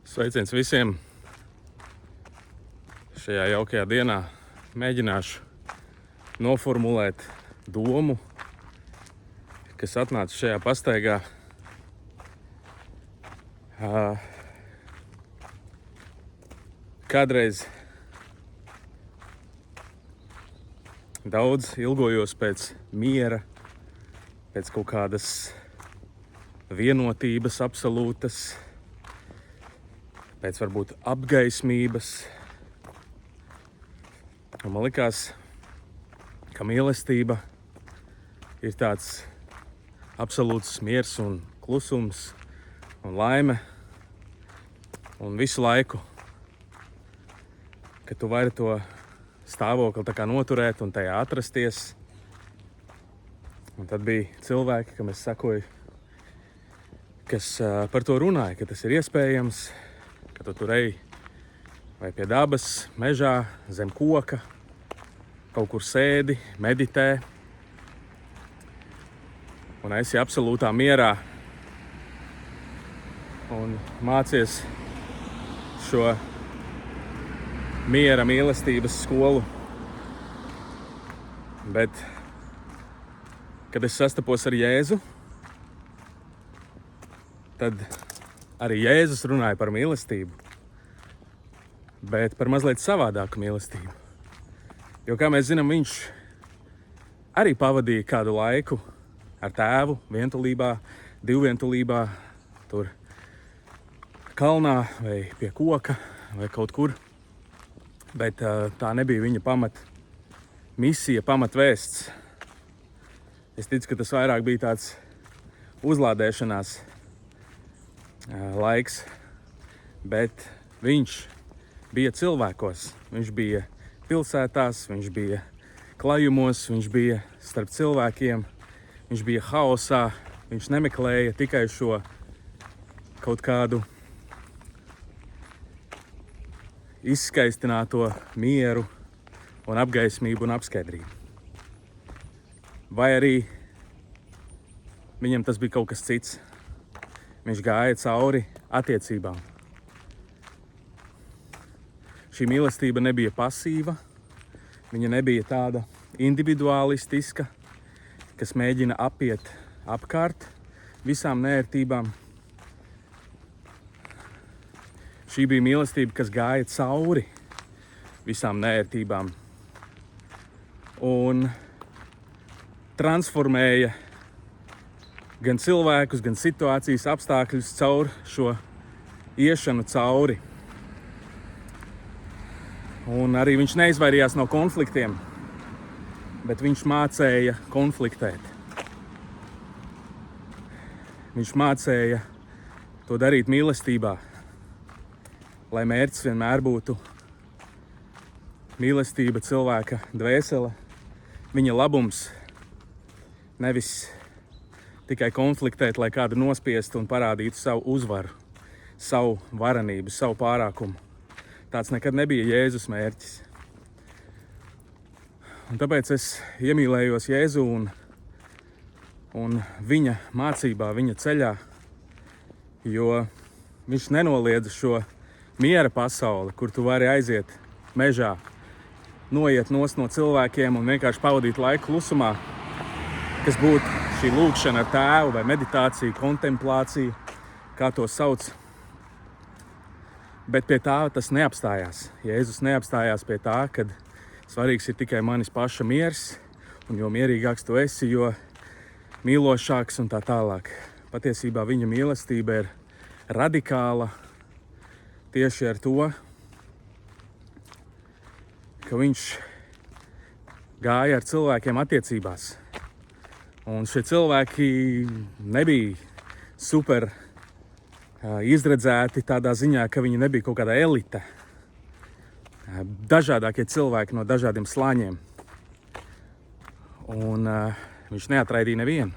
Sveiciens visiem! Šajā jaukajā dienā mēģināšu noformulēt domu, kas atnāca šajā pastaigā. Kādreiz daudz ilgojos pēc miera, pēc kaut kādas vienotības absolūtas, pēc varbūt apgaismības. Un man likās, ka mīlestība ir tāds absolūts miers un klusums un laime. Un visu laiku, ka tu vari to stāvokli tā kā noturēt un tajā atrasties. Un tad bija cilvēki, kam es sakoju, kas par to runāja, ka tas ir iespējams, ka tu tur ej vai pie dabas, mežā, zem koka, kaut kur sēdi, meditē un esi absolūtā mierā un mācies šo miera mīlestības skolu. Bet, kad es sastapos ar Jēzu, tad arī Jēzus runāja par mīlestību, bet par mazliet savādāku mīlestību. Jo, kā mēs zinām, viņš arī pavadīja kādu laiku ar tēvu vientulībā, divvientulībā, tur kalnā vai pie koka vai kaut kur. Bet tā nebija viņa pamat misija, pamat vēsts. Es ticu, ka tas vairāk bija tāds uzlādēšanās laiks, bet viņš bija cilvēkos, viņš bija pilsētās, viņš bija klajumos, viņš bija starp cilvēkiem, viņš bija haosā, viņš nemeklēja tikai šo kaut kādu izskaistināto mieru un apgaismību un apskaidrību. Vai arī viņam tas bija kaut kas cits. Viņš gāja cauri attiecībām. Šī mīlestība nebija pasīva, viņa nebija tāda individualistiska, kas mēģina apiet apkārt visām nērtībām. Šī bija mīlestība, kas gāja cauri visām nērtībām un transformēja gan cilvēkus, gan situācijas apstākļus caur šo iešanu cauri. Un arī viņš neizvairījās no konfliktiem, bet viņš mācēja konfliktēt. Viņš mācēja to darīt mīlestībā, lai mērķis vienmēr būtu mīlestība, cilvēka dvēsele, viņa labums, nevis tikai konfliktēt, lai kādu nospiestu un parādītu savu uzvaru, savu varenību, savu pārākumu. Tāds nekad nebija Jēzus mērķis. Un tāpēc es iemīlējos Jēzu un viņa mācībā, viņa ceļā, jo viņš nenoliedza šo miera pasauli, kur tu vari aiziet mežā, noiet nost no cilvēkiem un vienkārši pavadīt laiku klusumā, kas būtu šī lūkšana ar tēvu vai meditācija, kontemplācija, kā to sauc. Bet pie tā tas neapstājās. Jēzus neapstājās pie tā, kad svarīgs ir tikai manis paša miers, un jo mierīgāks tu esi, jo mīlošāks un tā tālāk. Patiesībā viņa mīlestība ir radikāla tieši ar to, ka viņš gāja ar cilvēkiem attiecībās. Un šie cilvēki nebija super izredzēti tādā ziņā, ka viņi nebija kaut kāda elite. Dažādākie cilvēki no dažādiem slāņiem. Un viņš neatraidīja nevienu.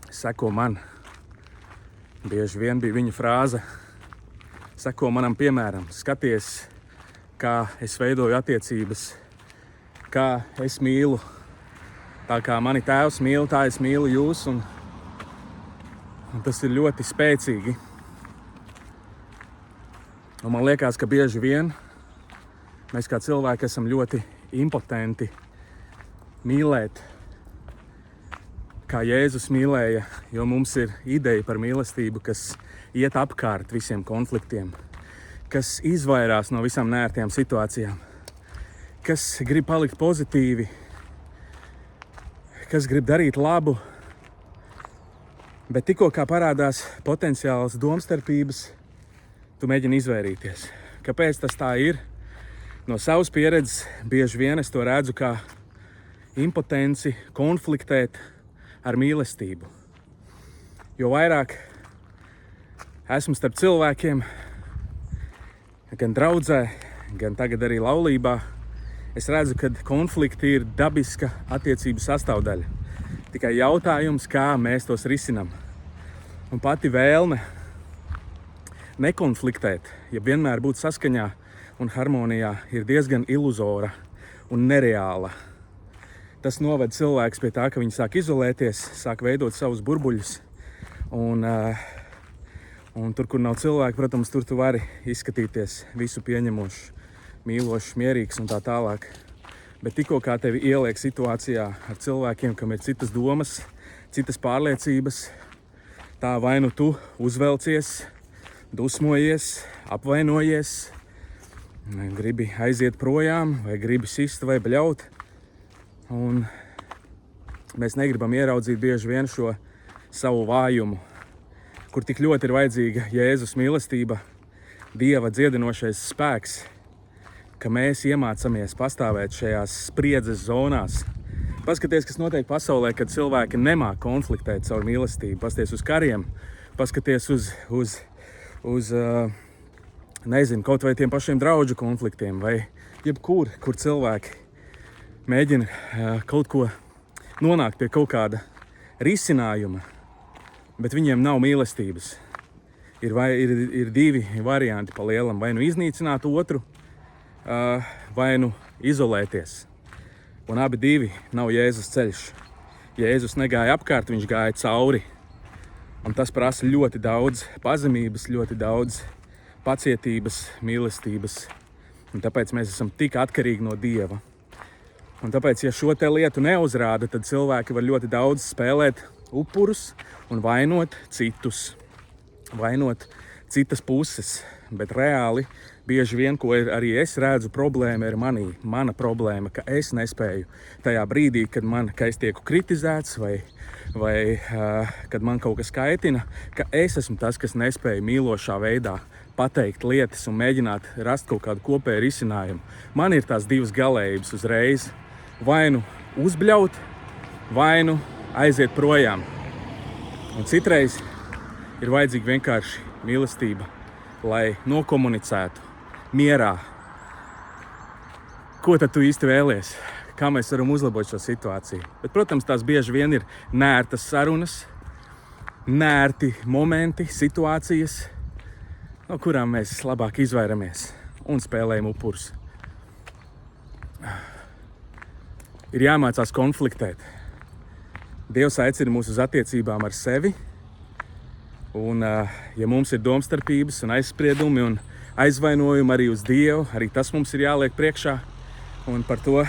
Seko man. Bieži vien bija viņa frāze. Seko manam piemēram. Skaties, kā es veidoju attiecības, kā es mīlu. Tā kā mani tēvs mīl, tā es mīlu jūs. Un tas ir ļoti spēcīgi. Un man liekas, ka bieži vien mēs kā cilvēki esam ļoti impotenti mīlēt, kā Jēzus mīlēja, jo mums ir ideja par mīlestību, kas iet apkārt visiem konfliktiem, kas izvairās no visām neērtajām situācijām, kas grib palikt pozitīvi, kas grib darīt labu, bet tikko kā parādās potenciāls domstarpības, tu mēģini izvairīties. Kāpēc tas tā ir? No savas pieredzes bieži vien es to redzu kā impotenci konfliktēt ar mīlestību. Jo vairāk esmu starp cilvēkiem, gan draudzē, gan tagad arī laulībā, es redzu, ka konflikti ir dabiska attiecību sastāvdaļa. Tikai jautājums, kā mēs tos risinām. Un pati vēlme nekonfliktēt, ja vienmēr būt saskaņā un harmonijā, ir diezgan iluzora un nereāla. Tas noved cilvēks pie tā, ka viņi sāk izolēties, sāk veidot savus burbuļus. Un tur, kur nav cilvēki, protams, tur tu vari izskatīties visu pieņemošs, mīlošs, mierīgs un tā tālāk. Bet tikko kā tevi ieliek situācijā ar cilvēkiem, kam ir citas domas, citas pārliecības, tā vai nu tu uzvelcies, dusmojies, apvainojies, gribi aiziet projām, vai gribi sist vai bļaut. Un mēs negribam ieraudzīt bieži vien šo savu vājumu, kur tik ļoti ir vajadzīga Jēzus mīlestība, Dieva dziedinošais spēks, ka mēs iemācamies pastāvēt šajās spriedzes zonās. Paskaties, kas notiek pasaulē, kad cilvēki nemāk konfliktēt caur mīlestību. Paskaties uz kariem, paskaties uz nezinu, kaut vai tiem pašiem draudžu konfliktiem, vai jebkur, kur cilvēki mēģina kaut ko nonākt pie kaut kāda risinājuma, bet viņiem nav mīlestības. Ir divi varianti pa lielam, vai nu iznīcināt otru, vai nu izolēties. Un abi divi nav Jēzus ceļš. Jēzus negāja apkārt, viņš gāja cauri. Un tas prasa ļoti daudz pazemības, ļoti daudz pacietības, mīlestības. Un tāpēc mēs esam tik atkarīgi no Dieva. Un tāpēc, ja šo te lietu neuzrāda, tad cilvēki var ļoti daudz spēlēt upurus un vainot citus. Vainot citas puses. Bet reāli bieži vien, ko arī es redzu, problēma ir mana problēma, ka es nespēju tajā brīdī, kad es tieku kritizēts vai kad man kaut kas kaitina, ka es esmu tas, kas nespēja mīlošā veidā pateikt lietas un mēģināt rast kaut kādu kopēju risinājumu. Man ir tās divas galējības uzreiz. Vai nu uzbļaut, vai nu aiziet projām. Un citreiz ir vajadzīga vienkārši mīlestība, lai nokomunicētu mierā. Ko tad tu īsti vēlies? Kā mēs varam uzlabot šo situāciju? Bet, protams, tās bieži vien ir nērtas sarunas, nērti momenti, situācijas, no kurām mēs labāk izvairamies un spēlējam upurus. Ir jāmācās konfliktēt. Dievs aicina mūs uz attiecībām ar sevi. Un, ja mums ir domstarpības un aizspriedumi un aizvainojumi arī uz Dievu, arī tas mums ir jāliek priekšā. Un par to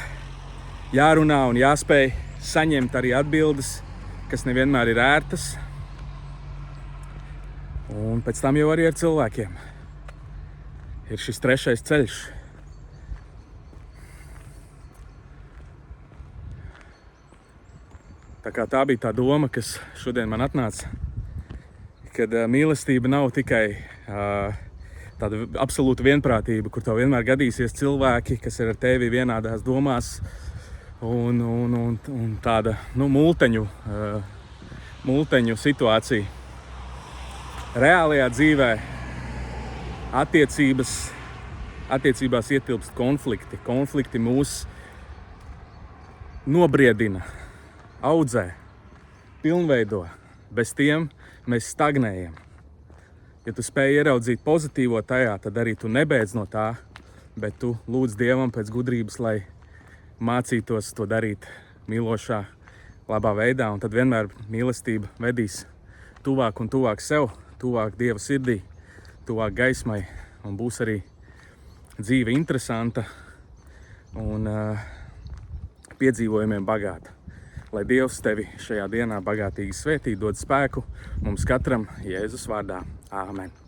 jārunā un jāspēj saņemt arī atbildes, kas nevienmēr ir ērtas. Un pēc tam jau arī ar cilvēkiem ir šis trešais ceļš. Tā bija tā doma, kas šodien man atnāca. Kad mīlestība nav tikai tāda absolūta vienprātība, kur tev vienmēr gadīsies cilvēki, kas ir ar tevi vienādās domās un tāda multeņu situācija. Reālajā dzīvē attiecībās ietilpst konflikti. Konflikti mūs nobriedina, audzē, pilnveido. Bez tiem mēs stagnējam. Ja tu spēj ieraudzīt pozitīvo tajā, tad arī tu nebeidz no tā, bet tu lūdz Dievam pēc gudrības, lai mācītos to darīt mīlošā, labā veidā, un tad vienmēr mīlestība vedīs tuvāk un tuvāk sev, tuvāk Dieva sirdī, tuvāk gaismai un būs arī dzīve interesanta un piedzīvojumiem bagāta. Lai Dievs tevi šajā dienā bagātīgi svētī, dod spēku mums katram Jēzus vārdā. Āmen.